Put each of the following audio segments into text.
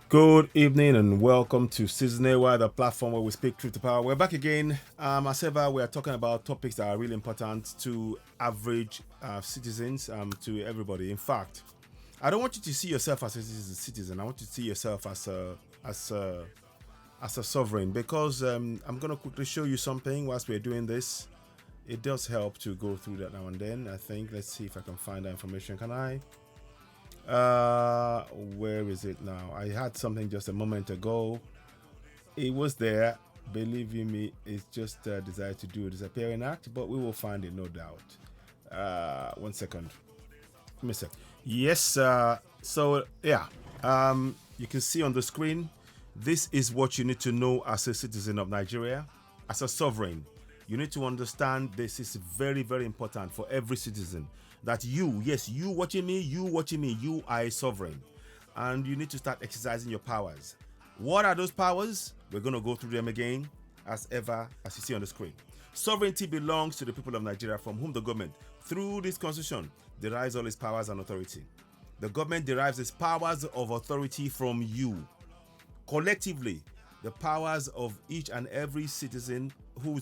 Good evening and welcome to Season A, the platform where we speak truth to power. We're back again. As ever, we are talking about topics that are really important to average citizens, to everybody. In fact, I don't want you to see yourself as a citizen. I want you to see yourself as a as a sovereign, because I'm going to quickly show you something whilst we're doing this. It does help to go through that now and then. I think. Let's see if I can find that information. Can I? Where is it now? I had something just a moment ago. It was there. Believe you me, it's just decided to do a disappearing act, but we will find it, no doubt. 1 second. Give me a sec. Yes. So yeah. You can see on the screen. This is what you need to know as a citizen of Nigeria, as a sovereign. You need to understand this is very, very important for every citizen. That you, yes, you watching me, you are a sovereign. And you need to start exercising your powers. What are those powers? We're going to go through them again, as ever, as you see on the screen. Sovereignty belongs to the people of Nigeria, from whom the government, through this constitution, derives all its powers and authority. The government derives its powers of authority from you. Collectively, the powers of each and every citizen who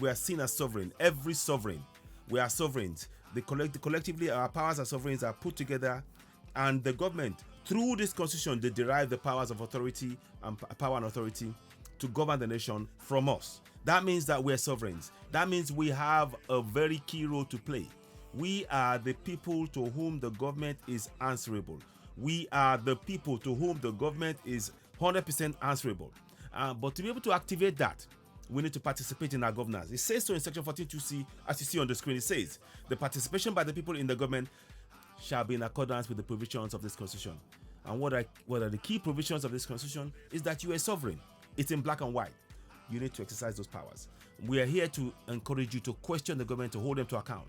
we are seen as sovereign. Every sovereign. We are sovereigns. Collectively, our powers as sovereigns are put together, and the government, through this constitution, they derive the powers of authority and power and authority to govern the nation from us. That means that we are sovereigns. That means we have a very key role to play. We are the people to whom the government is answerable. We are the people to whom the government is 100% answerable. But to be able to activate that, we need to participate in our governance. It says so in section 14.2c, as you see on the screen. It says, the participation by the people in the government shall be in accordance with the provisions of this constitution. And what are the key provisions of this constitution? Is that you are sovereign. It's in black and white. You need to exercise those powers. We are here to encourage you to question the government, to hold them to account.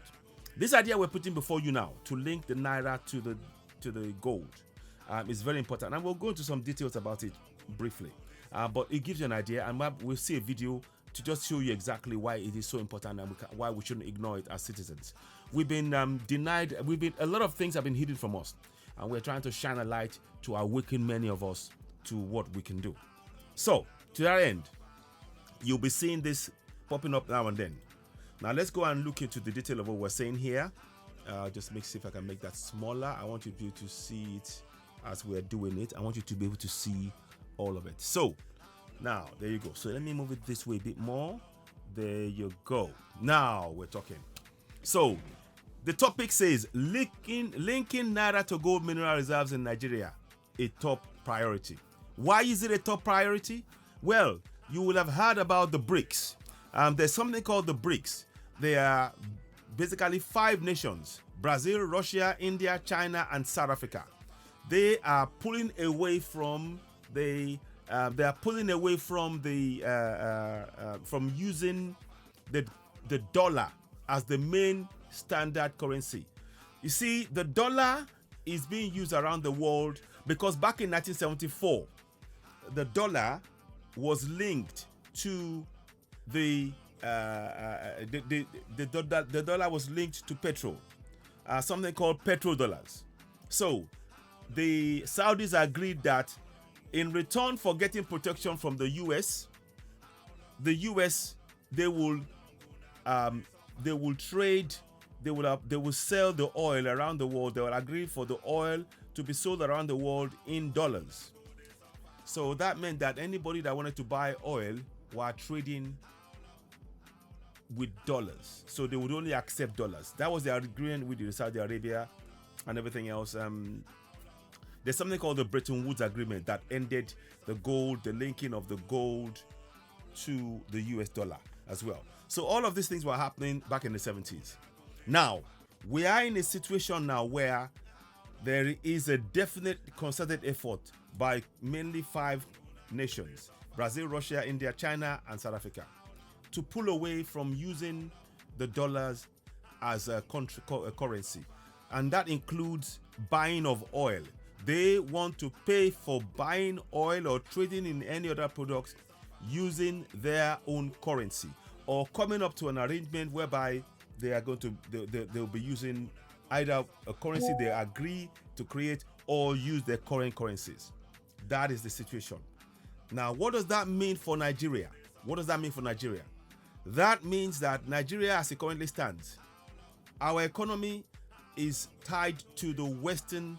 This idea we're putting before you now, to link the Naira to the gold, is very important. And we'll go into some details about it briefly. But it gives you an idea, and we'll see a video to just show you exactly why it is so important and why we shouldn't ignore it as citizens. We've been denied. A lot of things have been hidden from us, and we're trying to shine a light to awaken many of us to what we can do. So, to that end, you'll be seeing this popping up now and then. Now, let's go and look into the detail of what we're saying here. Just see if I can make that smaller. I want you to be able to see it as we're doing it. I want you to be able to see all of it. So now there you go. So let me move it this way a bit more. There you go. Now we're talking. So the topic says linking Naira to gold mineral reserves in Nigeria, a top priority. Why is it a top priority? Well, you will have heard about the BRICS. There's something called the BRICS. They are basically 5 nations: Brazil, Russia, India, China, and South Africa. They are pulling away from from using the dollar as the main standard currency. You see, the dollar is being used around the world because back in 1974, the dollar was linked to the dollar was linked to petrol, something called petrodollars. So the Saudis agreed that in return for getting protection from the US, they will trade, they will sell the oil around the world. They will agree for the oil to be sold around the world in dollars. So that meant that anybody that wanted to buy oil were trading with dollars. So they would only accept dollars. That was their agreement with Saudi Arabia and everything else. There's something called the Bretton Woods Agreement that ended the linking of the gold to the US dollar as well. So all of these things were happening back in the 70s. Now, we are in a situation now where there is a definite concerted effort by mainly 5 nations: Brazil, Russia, India, China, and South Africa, to pull away from using the dollars as a currency. And that includes buying of oil. They want to pay for buying oil or trading in any other products using their own currency, or coming up to an arrangement whereby they'll be using either a currency they agree to create or use their current currencies. That is the situation. Now, what does that mean for Nigeria? What does that mean for Nigeria? That means that Nigeria, as it currently stands, our economy is tied to the Western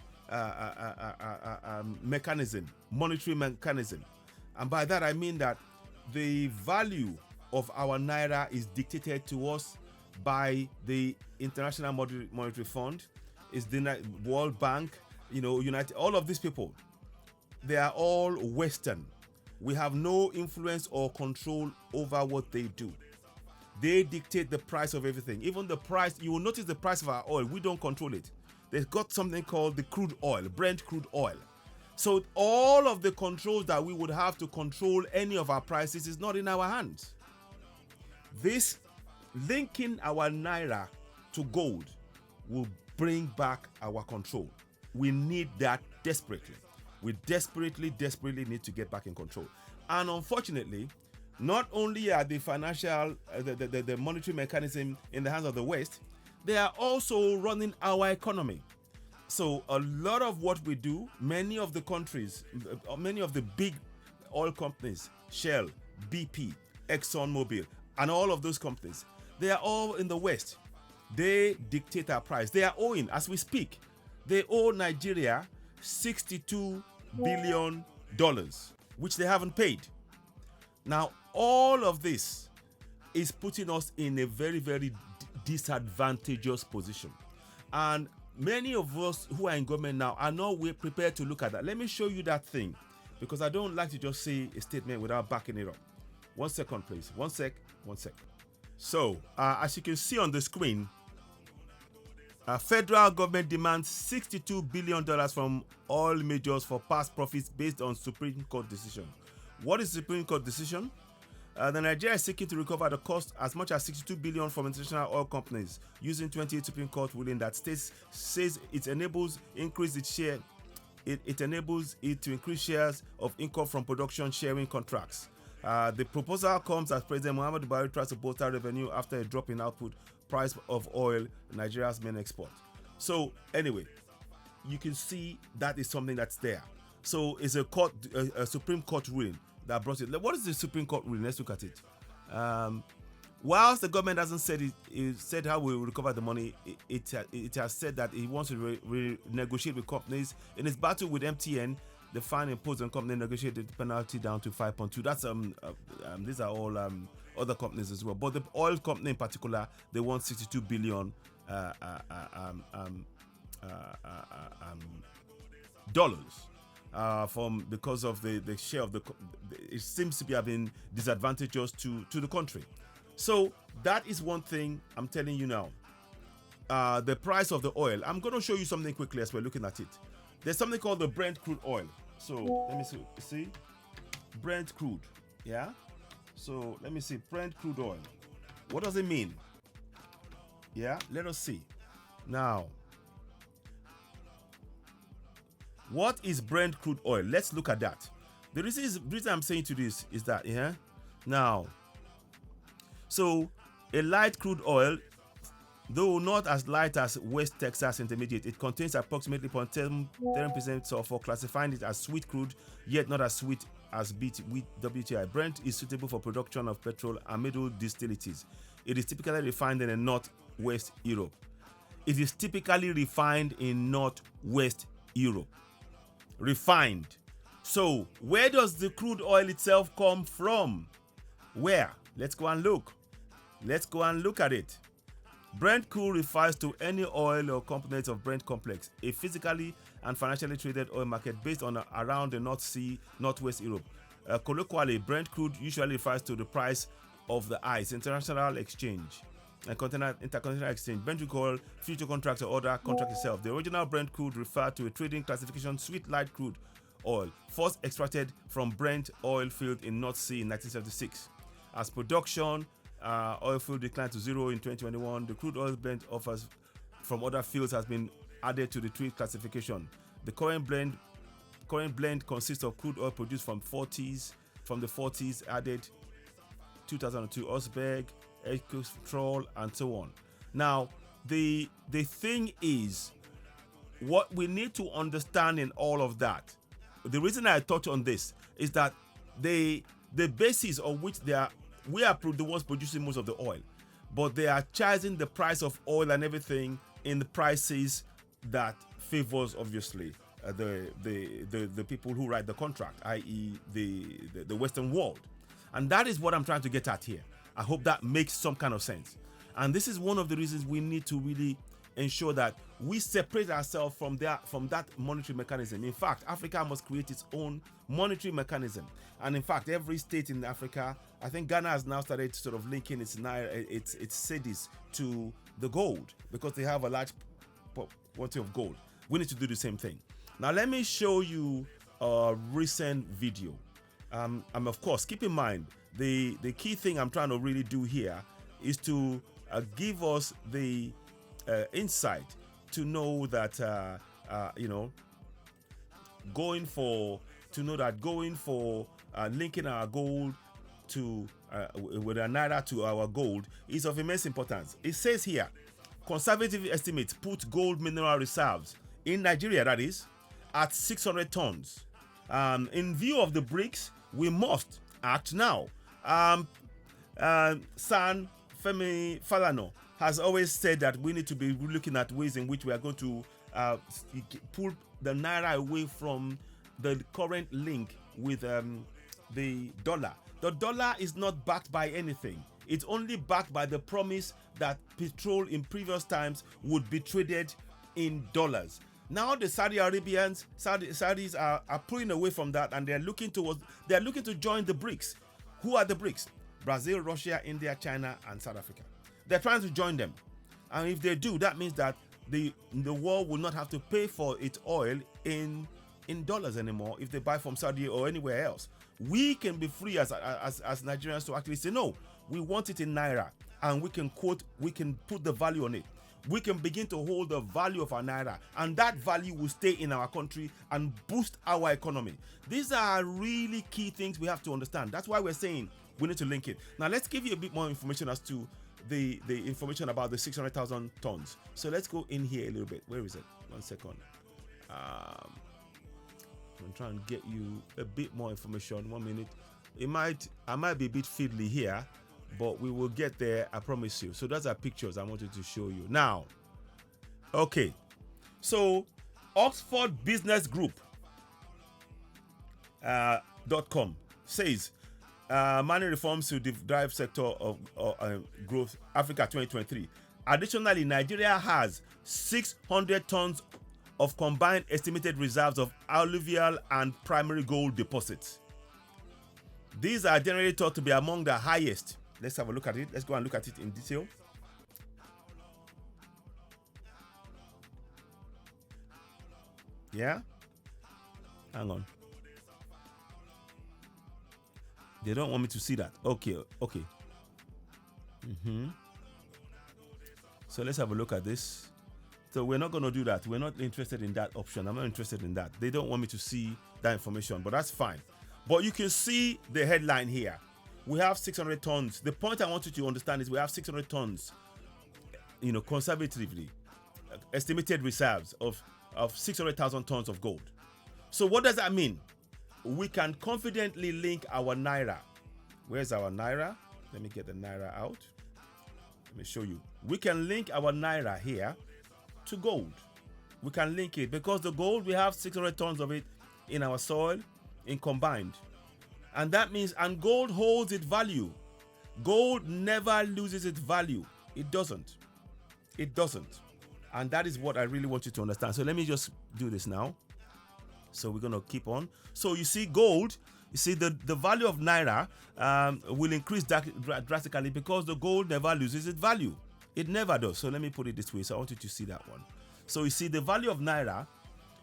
mechanism, monetary mechanism. And by that I mean that the value of our Naira is dictated to us by the International Monetary Fund, is the World Bank, United, all of these people. They are all Western. We have no influence or control over what they do. They dictate the price of everything. Even the price, you will notice the price of our oil, we don't control it. They've got something called the crude oil, Brent crude oil. So all of the controls that we would have to control any of our prices is not in our hands. This linking our Naira to gold will bring back our control. We need that desperately. We desperately need to get back in control. And unfortunately, not only are the financial, the monetary mechanism in the hands of the West, they are also running our economy. So a lot of what we do, many of the countries, many of the big oil companies, Shell, BP, ExxonMobil, and all of those companies, they are all in the West. They dictate our price. They are owing, as we speak, they owe Nigeria $62 billion, which they haven't paid. Now, all of this is putting us in a very disadvantageous position. And many of us who are in government now are not prepared to look at that. Let me show you that thing, because I don't like to just say a statement without backing it up. 1 second, please. 1 sec. So, as you can see on the screen, federal government demands $62 billion from oil majors for past profits based on Supreme Court decision. What is Supreme Court decision? The Nigeria is seeking to recover the cost as much as $62 billion from international oil companies using 28 Supreme Court ruling that states says it enables increase its share. It enables it to increase shares of income from production sharing contracts. The proposal comes as President Muhammadu Buhari tries to bolster revenue after a drop in output price of oil, Nigeria's main export. So anyway, you can see that is something that's there. So it's a Supreme Court ruling that brought it. What is the Supreme Court ruling? Let's look at it. Whilst the government hasn't said it said how we will recover the money, it has said that it wants to renegotiate with companies. In its battle with MTN, the fine imposed on company negotiated the penalty down to 5.2. That's these are all other companies as well, but the oil company in particular, they want $62 billion because of the share of it seems to be having disadvantages to the country. So that is one thing I'm telling you now. The price of the oil. I'm going to show you something quickly as we're looking at it. There's something called the Brent crude oil. So let me see Brent crude. Yeah. So let me see Brent crude oil. What does it mean? Yeah. Let us see. Now, what is Brent crude oil? Let's look at that. The reason I'm saying to this is that now, so a light crude oil, though not as light as West Texas Intermediate, it contains approximately 0.10% sulfur, classifying it as sweet crude, yet not as sweet as WTI. Brent is suitable for production of petrol and middle distillates. It is typically refined in Northwest Europe. It is typically refined in Northwest Europe. Refined. So, where does the crude oil itself come from? Where? Let's go and look. Let's go and look at it. Brent crude refers to any oil or components of Brent complex, a physically and financially traded oil market based on around the North Sea, Northwest Europe. Colloquially, Brent crude usually refers to the price of the ICE, International Exchange, and Intercontinental Exchange. Brent crude, future contracts or other contract itself. The original Brent crude referred to a trading classification sweet light crude oil, first extracted from Brent oil field in North Sea in 1976. As production oil field declined to zero in 2021, the crude oil blend offers from other fields has been added to the trade classification. The current blend consists of crude oil produced from the 40s, added 2002 Osberg, Ecostrol, and so on. Now, the thing is, what we need to understand in all of that the reason I touch on this is that the basis on which we are the ones producing most of the oil, but they are charging the price of oil and everything in the prices that favors obviously the people who write the contract, i.e. the Western world. And that is what I'm trying to get at here. I hope that makes some kind of sense. And this is one of the reasons we need to really ensure that we separate ourselves from that monetary mechanism. In fact, Africa must create its own monetary mechanism. And in fact, every state in Africa, I think Ghana has now started sort of linking its Naira, its cedis to the gold, because they have a large quantity of gold. We need to do the same thing. Now, let me show you a recent video. And of course, keep in mind, the key thing I'm trying to really do here is to give us the insight to know that going for linking our gold to with a Naira to our gold is of immense importance. It says here, conservative estimates put gold mineral reserves in Nigeria, that is, at 600 tons. In view of the BRICS, we must act now. San Femi Falana has always said that we need to be looking at ways in which we are going to pull the Naira away from the current link with the dollar. The dollar is not backed by anything. It's only backed by the promise that petrol in previous times would be traded in dollars. Now the Saudis are pulling away from that, and they're looking to join the BRICS. Who are the BRICS? Brazil, Russia, India, China, and South Africa. They're trying to join them. And if they do, that means that the world will not have to pay for its oil in dollars anymore if they buy from Saudi or anywhere else. We can be free as Nigerians to actually say, no, we want it in Naira, and we can put the value on it. We can begin to hold the value of our Naira, and that value will stay in our country and boost our economy. These are really key things we have to understand. That's why we're saying we need to link it. Now, let's give you a bit more information as to the information about the 600,000 tons. So let's go in here a little bit. Where is it? 1 second. I'm trying to get you a bit more information. 1 minute. I might be a bit fiddly here, but we will get there, I promise you. So those are pictures I wanted to show you. Now, okay. So Oxford Business Group .com says money reforms to drive sector of growth Africa 2023. Additionally, Nigeria has 600 tons of combined estimated reserves of alluvial and primary gold deposits. These are generally thought to be among the highest. Let's have a look at it. Let's go and look at it in detail. Yeah? Hang on. They don't want me to see that. Okay. So let's have a look at this. So we're not going to do that. We're not interested in that option. I'm not interested in that. They don't want me to see that information, but that's fine. But you can see the headline here. We have 600 tons. The point I want you to understand is we have 600 tons, conservatively, estimated reserves of 600,000 tons of gold. So what does that mean? We can confidently link our Naira. Where's our Naira? Let me get the Naira out. Let me show you. We can link our Naira here to gold. We can link it because the gold, we have 600 tons of it in our soil, in combined. And that means, and gold holds its value. Gold never loses its value. It doesn't. It doesn't. And that is what I really want you to understand. So let me just do this now. So we're going to keep on. So you see gold, you see the value of Naira will increase drastically because the gold never loses its value. It never does. So let me put it this way. So I want you to see that one. So you see the value of Naira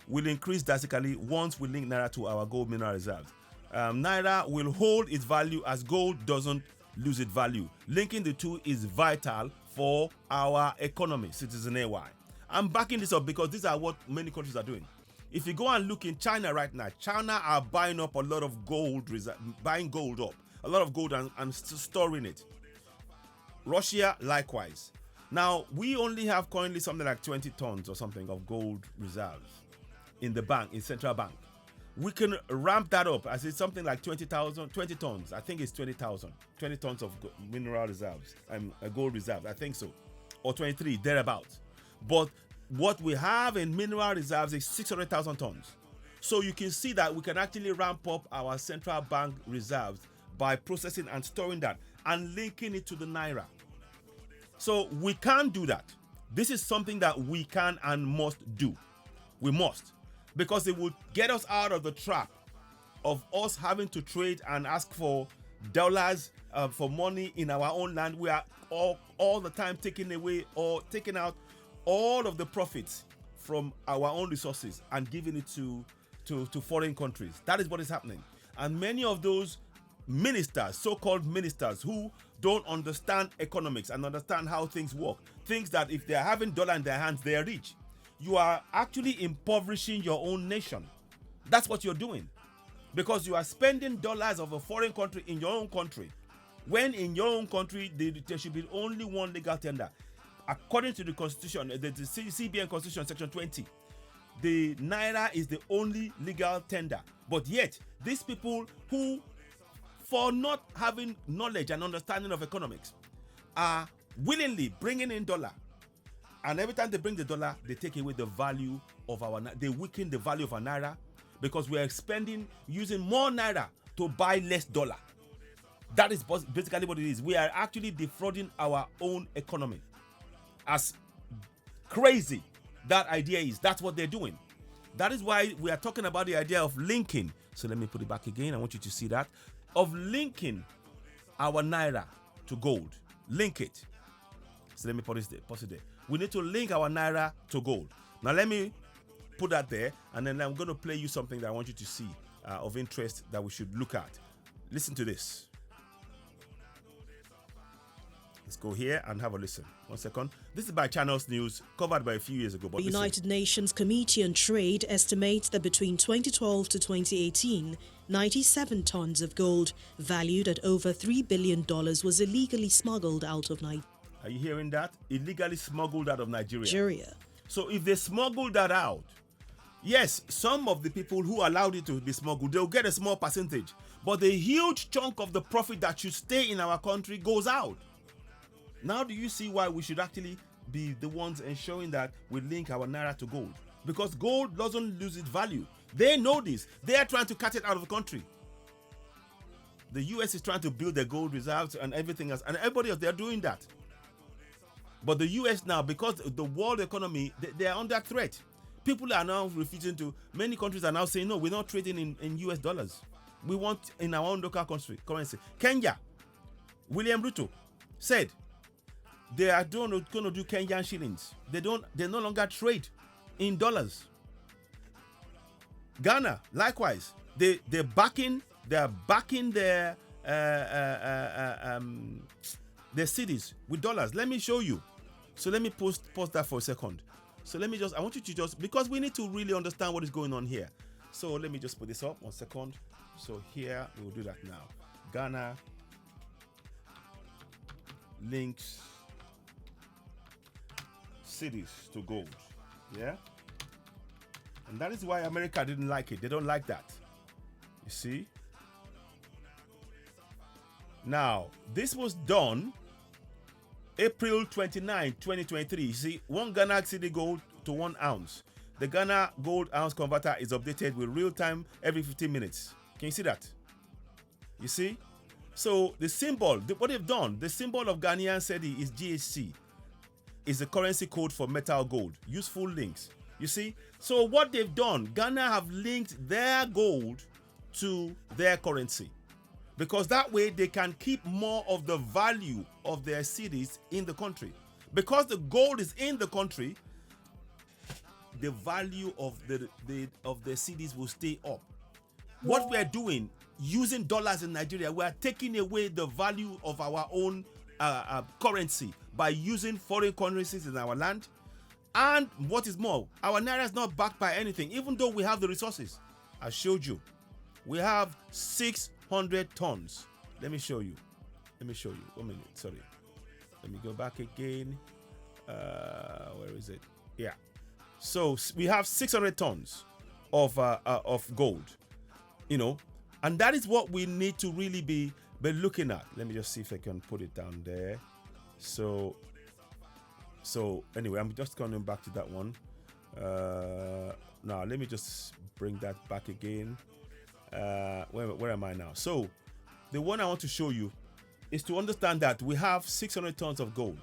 will increase drastically once we link Naira to our gold mineral reserves. Naira will hold its value as gold doesn't lose its value. Linking the two is vital for our economy, Citizen AY. I'm backing this up because these are what many countries are doing. If you go and look in China right now, China are buying up a lot of gold, buying gold up, a lot of gold and storing it. Russia, likewise. Now, we only have currently something like 20 tons or something of gold reserves in the bank, in central bank. we can ramp that up. I said something like 20 tons. I think it's 20,000. 20 tons of mineral reserves and gold reserves. I think so. Or 23, thereabouts. But what we have in mineral reserves is 600,000 tons. So you can see that we can actually ramp up our central bank reserves by processing and storing that and linking it to the Naira. So we can do that. This is something that we can and must do. We must. Because it will get us out of the trap of us having to trade and ask for dollars for money in our own land. We are all the time taking away or taking out all of the profits from our own resources and giving it to foreign countries. That is what is happening. And many of those ministers, so-called ministers, who don't understand economics and understand how things work, thinks that if they're having dollar in their hands, they are rich. You are actually impoverishing your own nation. That's what you're doing. Because you are spending dollars of a foreign country in your own country, when in your own country there should be only one legal tender. According to the Constitution, the CBN Constitution, Section 20, the Naira is the only legal tender. But yet, these people who, for not having knowledge and understanding of economics, are willingly bringing in dollar. And every time they bring the dollar, they take away the value of our Naira. They weaken the value of our Naira because we are using more Naira to buy less dollar. That is basically what it is. We are actually defrauding our own economy. As crazy that idea is, that's what they're doing. That is why we are talking about the idea of linking. So let me put it back again. I want you to see that. Of linking our Naira to gold. Link it. So let me put it there. We need to link our Naira to gold. Now let me put that there, and then I'm going to play you something that I want you to see of interest that we should look at. Listen to this. Let's go here and have a listen. 1 second. This is by Channels News, covered by a few years ago. But the United Nations Committee on Trade estimates that between 2012 to 2018, 97 tons of gold, valued at over $3 billion, was illegally smuggled out of Nigeria. Are you hearing that? Illegally smuggled out of Nigeria. So if they smuggled that out, yes, some of the people who allowed it to be smuggled, they'll get a small percentage. But the huge chunk of the profit that should stay in our country goes out. Now do you see why we should actually be the ones ensuring that we link our Naira to gold? Because gold doesn't lose its value. They know this. They are trying to cut it out of the country. The US is trying to build their gold reserves and everything else. And everybody else, they're doing that. But the US now, because the world economy, they are under threat. People are now refusing to, many countries are now saying, no, we're not trading in US dollars. We want in our own local currency. Kenya, William Ruto said, they are going to do Kenyan shillings. They no longer trade in dollars. Ghana, likewise, they're backing their cities with dollars. Let me show you. So let me pause that for a second. So I want you to because we need to really understand what is going on here. So let me just put this up 1 second. So here we'll do that now. Ghana links cities to gold. Yeah. And that is why America didn't like it. They don't like that. You see? Now, this was done April 29, 2023. You see, 1 Ghana cedi gold to 1 ounce. The Ghana gold ounce converter is updated with real time every 15 minutes. Can you see that? You see? So the symbol, what they've done, the symbol of Ghanaian cedi is GHC. Is the currency code for metal gold. Useful links. You see? So what they've done, Ghana have linked their gold to their currency. Because that way they can keep more of the value of their cedis in the country. Because the gold is in the country, the value of the cedis will stay up. What we are doing, using dollars in Nigeria, we are taking away the value of our own currency by using foreign currencies in our land. And what is more, our Naira is not backed by anything, even though we have the resources. I showed you. We have 600 tons. Let me show you. 1 minute, sorry. Let me go back again. Where is it? Yeah. So we have 600 tons of gold. you know, and that is what we need to really be looking at. Let me just see if I can put it down there. So anyway, I'm just coming back to that one. Now let me just bring that back again. Where am I now? So the one I want to show you is to understand that we have 600 tons of gold,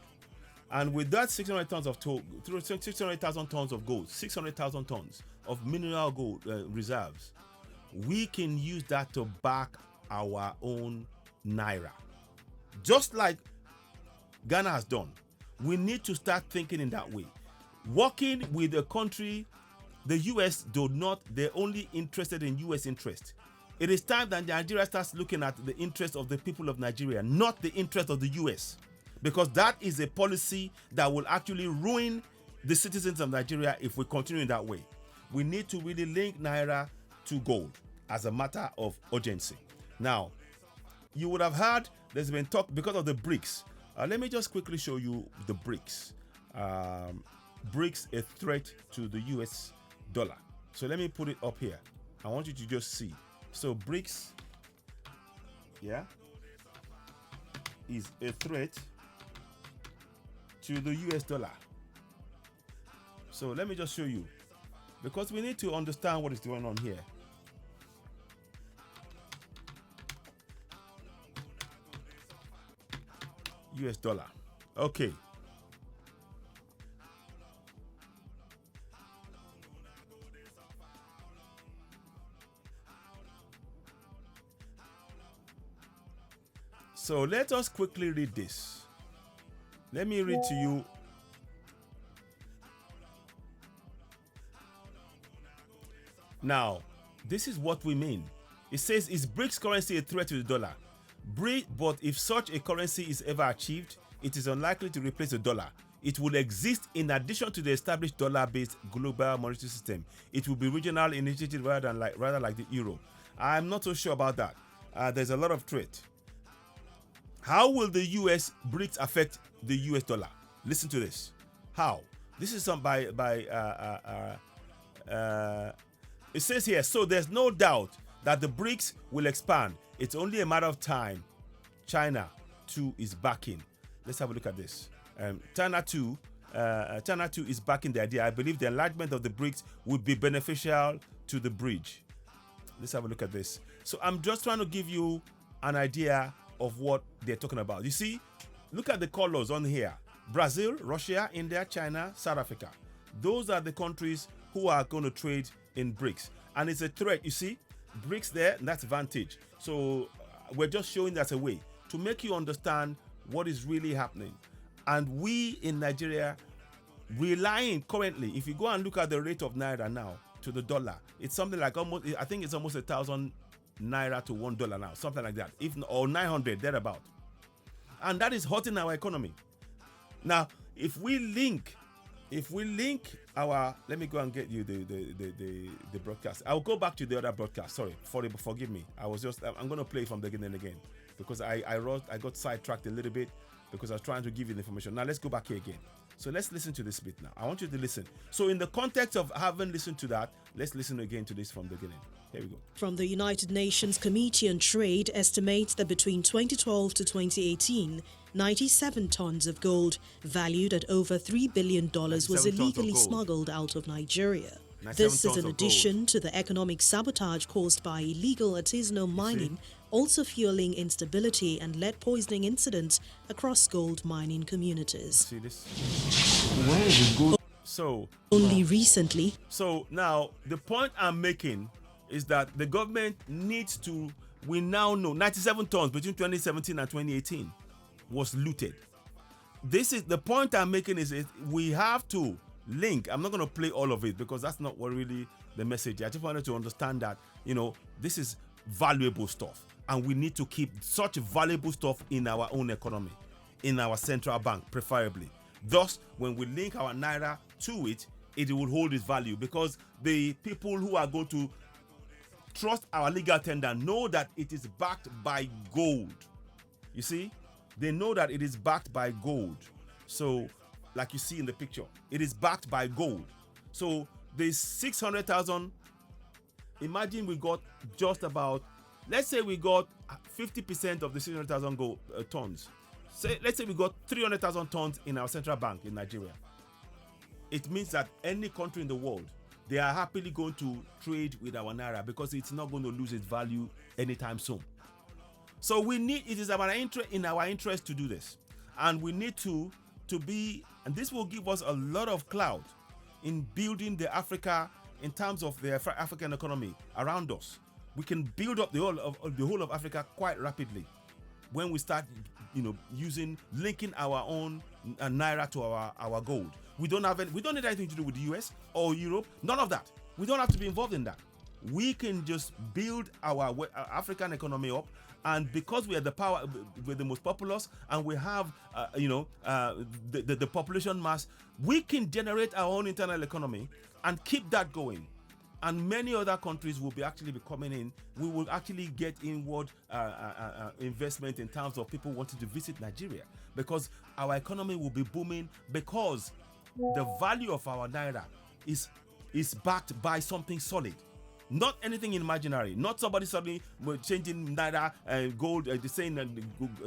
and with that 600 tons of 600,000 tons of gold, 600,000 tons of mineral gold reserves, we can use that to back our own Naira, just like Ghana has done. We need to start thinking in that way. Working with a country, the US they're only interested in US interest. It is time that Nigeria starts looking at the interest of the people of Nigeria, not the interest of the US, because that is a policy that will actually ruin the citizens of Nigeria if we continue in that way. We need to really link Naira to gold as a matter of urgency. Now, you would have heard there's been talk because of the BRICS. Let me just quickly show you the BRICS. BRICS, a threat to the US dollar. So let me put it up here. I want you to just see. So BRICS, yeah, is a threat to the US dollar. So let me just show you, because we need to understand what is going on here. US dollar. Okay. So let us quickly read this. Let me read to you. Now, this is what we mean. It says, is BRICS currency a threat to the dollar? But if such a currency is ever achieved, it is unlikely to replace the dollar. It will exist in addition to the established dollar-based global monetary system. It will be regional initiative rather like the euro. I'm not so sure about that. There's a lot of threat. How will the US BRICS affect the US dollar? Listen to this. How? This is some it says here, so there's no doubt that the BRICS will expand. It's only a matter of time. China too is backing. Let's have a look at this. China too is backing the idea. I believe the enlargement of the BRICS would be beneficial to the bridge. Let's have a look at this. So I'm just trying to give you an idea of what they're talking about. You see, look at the colors on here. Brazil, Russia, India, China, South Africa. Those are the countries who are going to trade in BRICS. And it's a threat, you see, BRICS there, that's Vantage. So we're just showing that a way to make you understand what is really happening. And we in Nigeria, relying currently, if you go and look at the rate of Naira now to the dollar, it's something like I think it's almost 1,000 Naira to $1 now, something like that, or 900 thereabout, and that is hurting our economy. Now, if we link our, let me go and get you the broadcast. I'll go back to the other broadcast. Sorry, forgive me. I'm going to play from the beginning again because I got sidetracked a little bit because I was trying to give you the information. Now let's go back here again. So let's listen to this bit now. I want you to listen. So in the context of having listened to that, let's listen again to this from the beginning. Here we go. From the United Nations Committee on Trade estimates that between 2012 to 2018, 97 tons of gold, valued at over $3 billion, was illegally smuggled out of Nigeria. This is in addition to the economic sabotage caused by illegal artisanal mining, also fueling instability and lead poisoning incidents across gold mining communities. See this? Where is the gold? So only recently. So now the point I'm making is that the government needs to, we now know 97 tons between 2017 and 2018 was looted. This is the point I'm making, is we have to link. I'm not going to play all of it because that's not what really the message. I just wanted to understand that, this is valuable stuff and we need to keep such valuable stuff in our own economy, in our central bank preferably. Thus, when we link our Naira to it, it will hold its value because the people who are going to trust our legal tender know that it is backed by gold. You see, they know that it is backed by gold. So like you see in the picture, it is backed by gold. So the 600,000 imagine we got just about, let's say we got 50% of the 600,000 gold tons. Let's say we got 300,000 tons in our central bank in Nigeria. It means that any country in the world, they are happily going to trade with our Naira because it's not going to lose its value anytime soon. So it is in our interest to do this. And we need to be, and this will give us a lot of clout in building the Africa, in terms of the African economy around us. We can build up the whole of Africa quite rapidly when we start, linking our own Naira to our gold. We don't need anything to do with the US or Europe. None of that. We don't have to be involved in that. We can just build our African economy up, and because we are we're the most populous, and we have the population mass, we can generate our own internal economy and keep that going. And many other countries will actually be coming in. We will actually get inward investment in terms of people wanting to visit Nigeria, because our economy will be booming, because the value of our Naira is backed by something solid. Not anything imaginary. Not somebody suddenly changing Naira gold, saying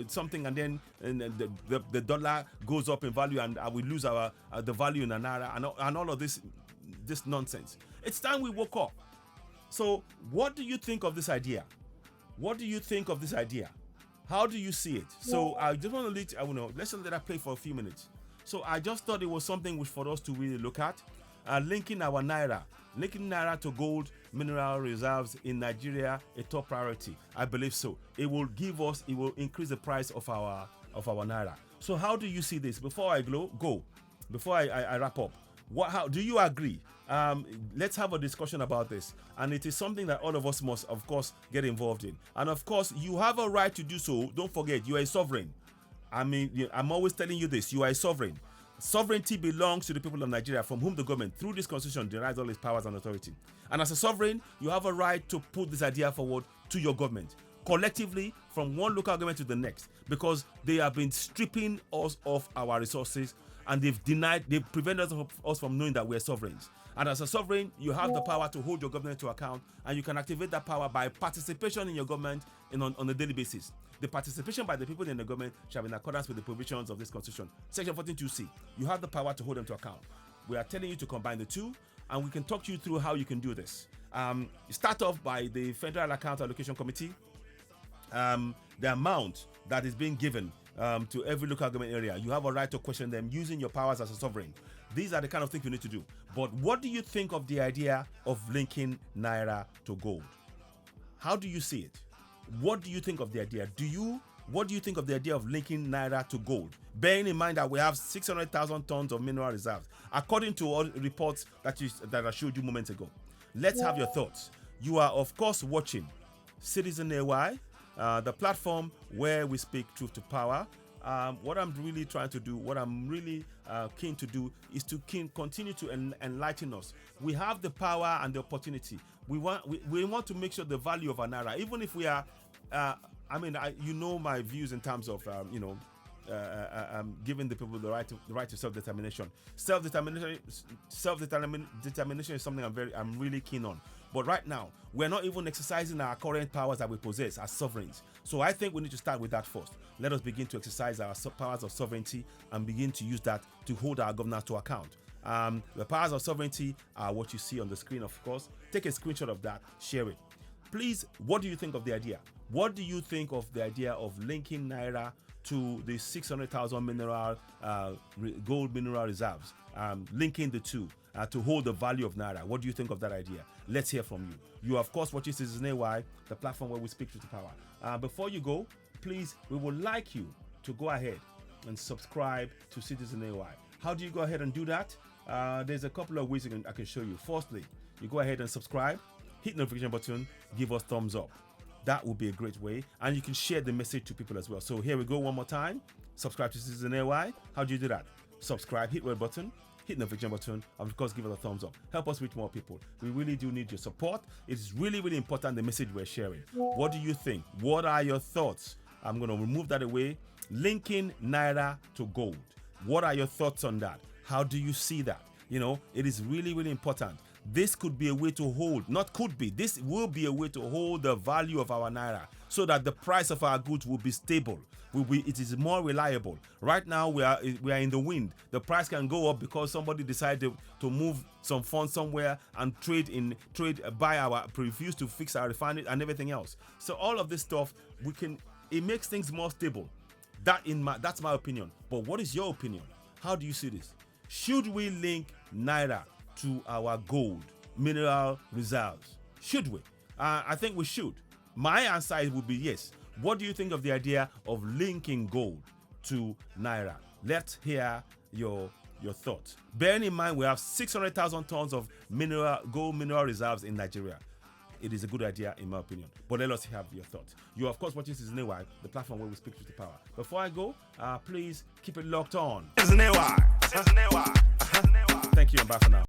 something, and then the dollar goes up in value, and we lose the value in the Naira, and all of this nonsense. It's time we woke up. So what do you think of this idea? What do you think of this idea? How do you see it? So I just want to let's let that play for a few minutes. So I just thought it was something for us to really look at. Linking Naira to gold mineral reserves in Nigeria, a top priority. I believe so. It will increase the price of our Naira. So how do you see this? Before I before I wrap up, how do you agree? Let's have a discussion about this. And it is something that all of us must, of course, get involved in. And of course, you have a right to do so. Don't forget, you are a sovereign. I mean, I'm always telling you this. You are a sovereign. Sovereignty belongs to the people of Nigeria, from whom the government, through this constitution, derives all its powers and authority. And as a sovereign, you have a right to put this idea forward to your government, collectively, from one local government to the next, because they have been stripping us of our resources, and they've prevented us from knowing that we're sovereigns. And as a sovereign, you have the power to hold your government to account, and you can activate that power by participation in your government on a daily basis. The participation by the people in the government shall be in accordance with the provisions of this constitution. Section 14(2)(c). You have the power to hold them to account. We are telling you to combine the two, and we can talk you through how you can do this. Start off by the Federal Account Allocation Committee. The amount that is being given to every local government area, you have a right to question them using your powers as a sovereign. These are the kind of things you need to do. But what do you think of the idea of linking Naira to gold? How do you see it? What do you think of the idea? What do you think of the idea of linking Naira to gold? Bearing in mind that we have 600,000 tons of mineral reserves, according to all reports that I showed you moments ago. Let's have your thoughts. You are, of course, watching Citizen AY, the platform where we speak truth to power. What I'm really trying to do, what I'm really keen to do, is to continue to enlighten us. We have the power and the opportunity. We want to make sure the value of our Naira, even if we are, my views in terms of, giving the people the right to self-determination. Self-determination is something I'm really keen on. But right now, we're not even exercising our current powers that we possess as sovereigns. So I think we need to start with that first. Let us begin to exercise our powers of sovereignty and begin to use that to hold our governors to account. The powers of sovereignty are what you see on the screen, of course. Take a screenshot of that, share it. Please, what do you think of the idea? What do you think of the idea of linking Naira to the 600,000 gold mineral reserves, linking the two to hold the value of Naira? What do you think of that idea? Let's hear from you. You are, of course, watching Citizen AY, the platform where we speak truth to power. Before you go, please, we would like you to go ahead and subscribe to Citizen AY. How do you go ahead and do that? There's a couple of ways I can show you. Firstly, you go ahead and subscribe, hit the notification button, give us thumbs up. That would be a great way, and you can share the message to people as well. So here we go one more time. Subscribe to Citizen AY. How do you do that? Subscribe, hit the red button, hit the notification button, and of course give us a thumbs up. Help us reach more people. We really do need your support. It's really, really important, the message we're sharing. What do you think? What are your thoughts? I'm going to remove that away. Linking Naira to gold. What are your thoughts on that? How do you see that? It is really, really important this could be a way to hold, not could be, this will be a way to hold the value of our Naira so that the price of our goods will be stable. It is more reliable. Right now, we are in the wind. The price can go up because somebody decided to move some funds somewhere and refuse to fix our refinery and everything else. So all of this stuff, it makes things more stable. That's my opinion. But what is your opinion? How do you see this? Should we link Naira to our gold mineral reserves? Should we? I think we should. My answer would be yes. What do you think of the idea of linking gold to Naira? Let's hear your thoughts. Bearing in mind we have 600,000 tons of gold mineral reserves in Nigeria. It is a good idea in my opinion. But let us have your thoughts. You are of course watching Season AY, the platform where we speak to the power. Before I go, please keep it locked on. Season AY. Thank you and bye for now.